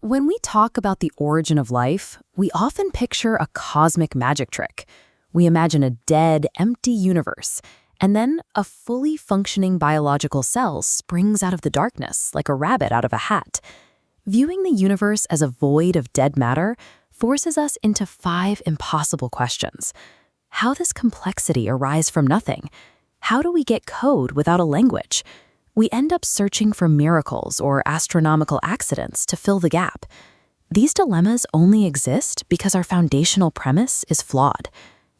When we talk about the origin of life, we often picture a cosmic magic trick. We imagine a dead, empty universe, and then a fully functioning biological cell springs out of the darkness like a rabbit out of a hat. Viewing the universe as a void of dead matter forces us into 5 impossible questions. How does complexity arise from nothing? How do we get code without a language? We end up searching for miracles or astronomical accidents to fill the gap. These dilemmas only exist because our foundational premise is flawed.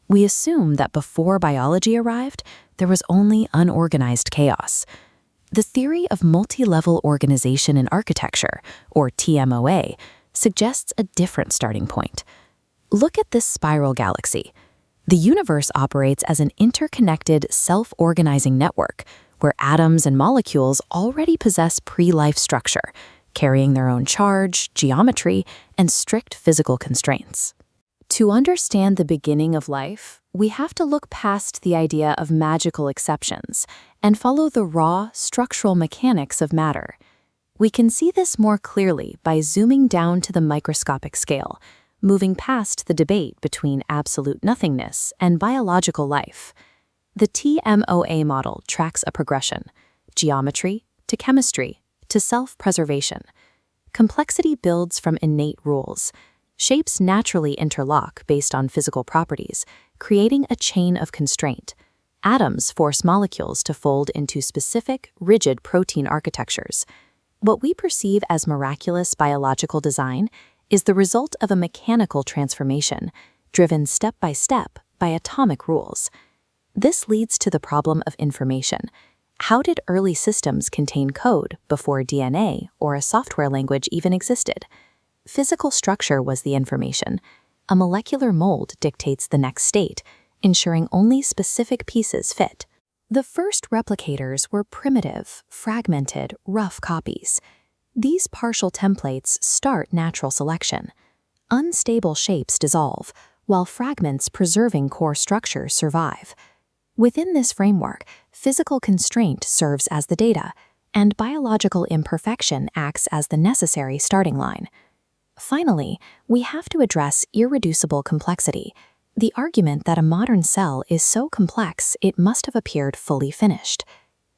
We assume that before biology arrived, there was only unorganized chaos. The theory of multi-level organization in architecture, or TMOA, suggests a different starting point. Look at this spiral galaxy. The universe operates as an interconnected, self-organizing network, where atoms and molecules already possess pre-life structure, carrying their own charge, geometry, and strict physical constraints. To understand the beginning of life, we have to look past the idea of magical exceptions and follow the raw, structural mechanics of matter. We can see this more clearly by zooming down to the microscopic scale, moving past the debate between absolute nothingness and biological life. The TMOA model tracks a progression: geometry to chemistry to self-preservation. Complexity builds from innate rules. Shapes naturally interlock based on physical properties, creating a chain of constraint. Atoms force molecules to fold into specific, rigid protein architectures. What we perceive as miraculous biological design is the result of a mechanical transformation, driven step by step by atomic rules. This leads to the problem of information. How did early systems contain code before DNA or a software language even existed? Physical structure was the information. A molecular mold dictates the next state, ensuring only specific pieces fit. The first replicators were primitive, fragmented, rough copies. These partial templates start natural selection. Unstable shapes dissolve, while fragments preserving core structure survive. Within this framework, physical constraint serves as the data, and biological imperfection acts as the necessary starting line. Finally, we have to address irreducible complexity, the argument that a modern cell is so complex it must have appeared fully finished.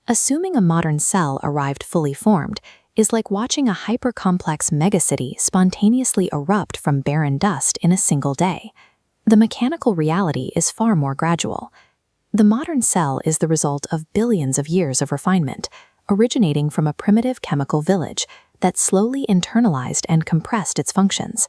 Assuming a modern cell arrived fully formed is like watching a hyper-complex megacity spontaneously erupt from barren dust in a single day. The mechanical reality is far more gradual. The modern cell is the result of billions of years of refinement, originating from a primitive chemical village that slowly internalized and compressed its functions.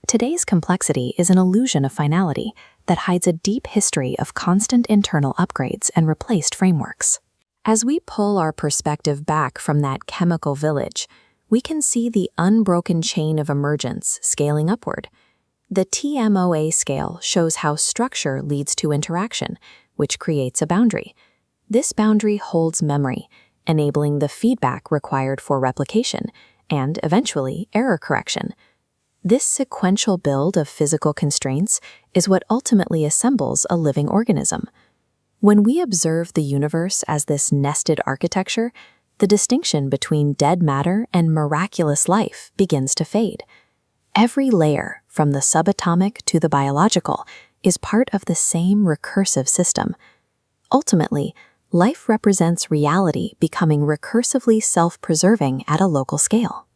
Today's complexity is an illusion of finality that hides a deep history of constant internal upgrades and replaced frameworks. As we pull our perspective back from that chemical village, we can see the unbroken chain of emergence scaling upward. The TMOA scale shows how structure leads to interaction, which creates a boundary. This boundary holds memory, enabling the feedback required for replication and, eventually, error correction. This sequential build of physical constraints is what ultimately assembles a living organism. When we observe the universe as this nested architecture, the distinction between dead matter and miraculous life begins to fade. Every layer, from the subatomic to the biological, is part of the same recursive system. Ultimately, life represents reality becoming recursively self-preserving at a local scale.